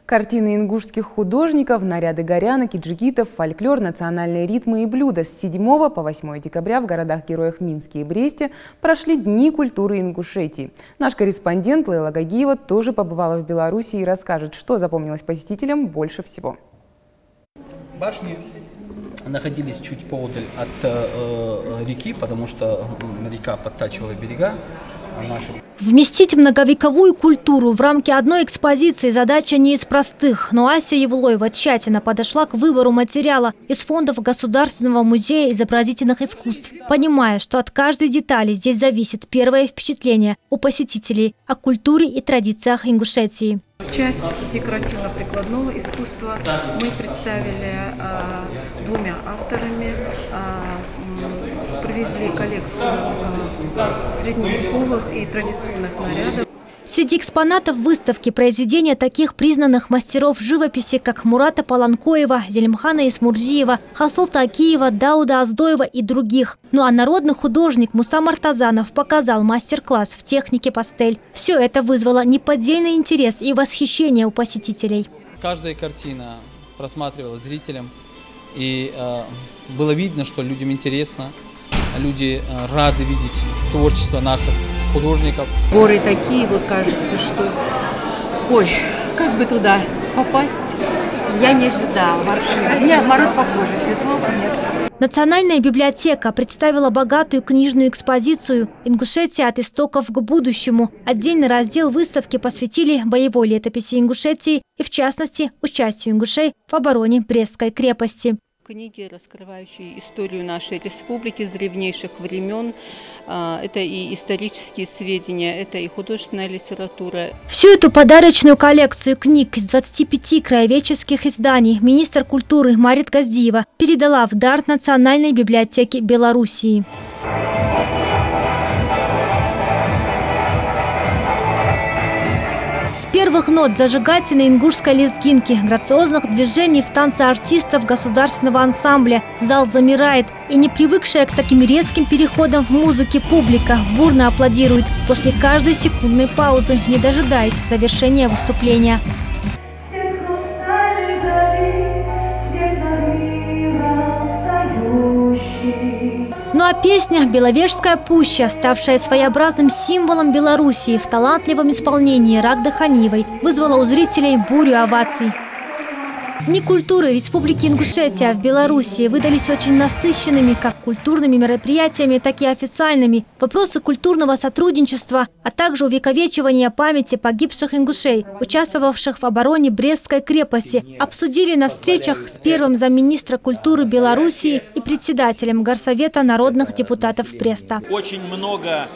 Картины ингушских художников, наряды горянок и джигитов, фольклор, национальные ритмы и блюда. С 7 по 8 декабря в городах-героях Минске и Бресте прошли Дни культуры Ингушетии. Наш корреспондент Лейла Гагиева тоже побывала в Беларуси и расскажет, что запомнилось посетителям больше всего. Башни находились чуть поодаль от реки, потому что река подтачивала берега. Вместить многовековую культуру в рамки одной экспозиции задача не из простых, но Ася Евлоева тщательно подошла к выбору материала из фондов Государственного музея изобразительных искусств, понимая, что от каждой детали здесь зависит первое впечатление у посетителей о культуре и традициях Ингушетии. Часть декоративно-прикладного искусства мы представили двумя авторами. Привезли коллекцию средневековых и традиционных нарядов. Среди экспонатов выставки произведения таких признанных мастеров живописи, как Мурата Паланкоева, Зелимхана Исмурзиева, Хасулта Акиева, Дауда Аздоева и других. Ну а народный художник Муса Мартазанов показал мастер-класс в технике пастель. Все это вызвало неподдельный интерес и восхищение у посетителей. Каждая картина просматривалась зрителям, и было видно, что людям интересно. Люди рады видеть творчество наших художников. Горы такие, вот кажется, что... Ой, как бы туда попасть? Я не ожидала вообще. У меня мороз по коже, все слов нет. Национальная библиотека представила богатую книжную экспозицию «Ингушетия от истоков к будущему». Отдельный раздел выставки посвятили боевой летописи Ингушетии и, в частности, участию ингушей в обороне Брестской крепости. Книги, раскрывающие историю нашей республики с древнейших времен. Это и исторические сведения, это и художественная литература. Всю эту подарочную коллекцию книг из 25 краеведческих изданий министр культуры Марит Газдиева передала в дар Национальной библиотеке Белоруссии. С первых нот зажигательной ингушской лезгинки, грациозных движений в танце артистов государственного ансамбля зал замирает, и не привыкшая к таким резким переходам в музыке публика бурно аплодирует после каждой секундной паузы, не дожидаясь завершения выступления. Ну а песня «Беловежская пуща», ставшая своеобразным символом Белоруссии в талантливом исполнении Рагды Ханивой, вызвала у зрителей бурю оваций. Дни культуры Республики Ингушетия в Белоруссии выдались очень насыщенными как культурными мероприятиями, так и официальными. Вопросы культурного сотрудничества, а также увековечивания памяти погибших ингушей, участвовавших в обороне Брестской крепости, обсудили на встречах с первым замминистра культуры Белоруссии и председателем Горсовета народных депутатов Бреста. Очень много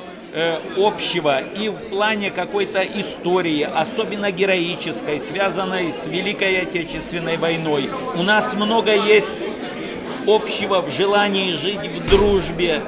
общего и в плане какой-то истории, особенно героической, связанной с Великой Отечественной войной. У нас много есть общего в желании жить в дружбе,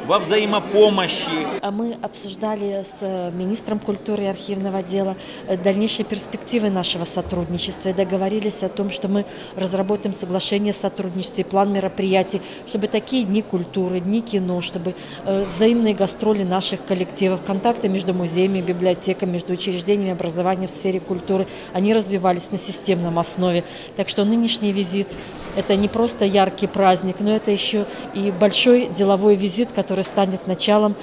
во взаимопомощи. Мы обсуждали с министром культуры и архивного отдела дальнейшие перспективы нашего сотрудничества и договорились о том, что мы разработаем соглашение о сотрудничестве, план мероприятий, чтобы такие дни культуры, дни кино, чтобы взаимные гастроли наших коллективов, контакты между музеями, библиотеками, между учреждениями образования в сфере культуры, они развивались на системном основе. Так что нынешний визит – это не просто яркий праздник, но это еще и большой деловой визит, который станет началом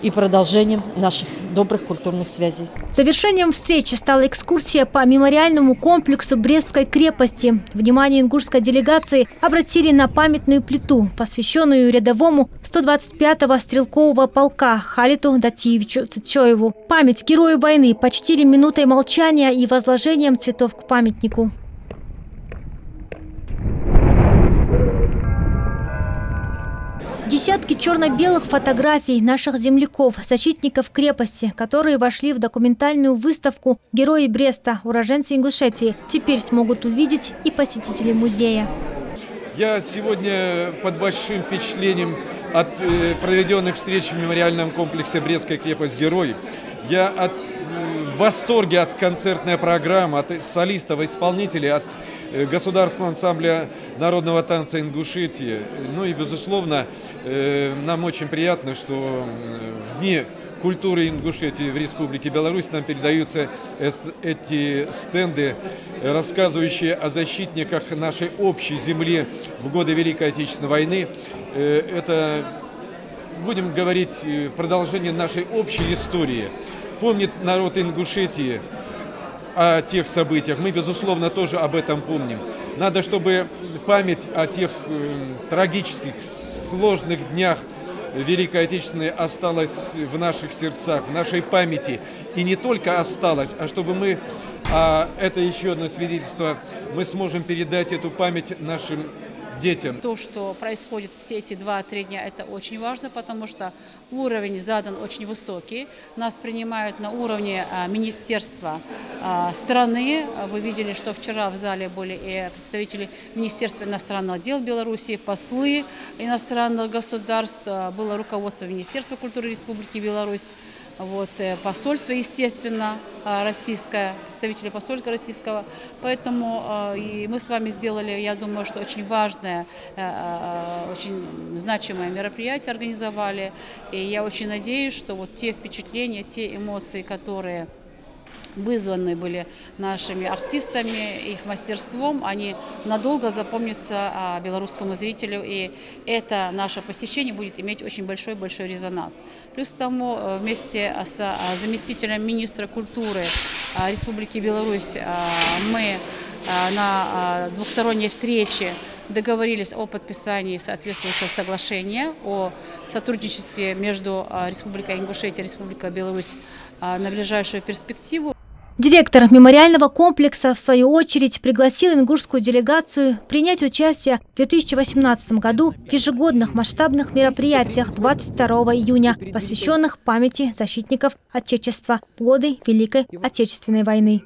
и продолжением наших добрых культурных связей. Завершением встречи стала экскурсия по мемориальному комплексу Брестской крепости. Внимание ингушской делегации обратили на памятную плиту, посвященную рядовому 125-го стрелкового полка Халиту Датиевичу Цичоеву. Память героев войны почтили минутой молчания и возложением цветов к памятнику. Десятки черно-белых фотографий наших земляков, защитников крепости, которые вошли в документальную выставку «Герои Бреста. Уроженцы Ингушетии», теперь смогут увидеть и посетители музея. Я сегодня под большим впечатлением от проведенных встреч в мемориальном комплексе «Брестская крепость. Герой». Я в восторге от концертной программы, от солистов, исполнителей, от Государственного ансамбля народного танца Ингушетии. Ну и, безусловно, нам очень приятно, что в дни культуры Ингушетии в Республике Беларусь нам передаются эти стенды, рассказывающие о защитниках нашей общей земли в годы Великой Отечественной войны. Это, будем говорить, продолжение нашей общей истории. Помнит народ Ингушетии о тех событиях. Мы, безусловно, тоже об этом помним. Надо, чтобы память о тех трагических, сложных днях Великой Отечественной осталась в наших сердцах, в нашей памяти. И не только осталась, а чтобы мы, это еще одно свидетельство, мы сможем передать эту память нашим детям. То, что происходит все эти 2-3 дня, это очень важно, потому что уровень задан очень высокий. Нас принимают на уровне министерства страны. Вы видели, что вчера в зале были и представители Министерства иностранных дел Беларуси, послы иностранных государств, было руководство Министерства культуры Республики Беларусь. Вот, посольство, естественно, российское, представители посольства российского. Поэтому и мы с вами сделали, я думаю, что очень важное, очень значимое мероприятие организовали. И я очень надеюсь, что вот те впечатления, те эмоции, которые вызваны были нашими артистами, их мастерством, они надолго запомнятся белорусскому зрителю, и это наше посещение будет иметь очень большой резонанс. Плюс к тому, вместе с заместителем министра культуры Республики Беларусь мы на двухсторонней встрече договорились о подписании соответствующего соглашения о сотрудничестве между Республикой Ингушетия и Республикой Беларусь на ближайшую перспективу. Директор мемориального комплекса, в свою очередь, пригласил ингушскую делегацию принять участие в 2018 году в ежегодных масштабных мероприятиях 22 июня, посвященных памяти защитников Отечества в годы Великой Отечественной войны.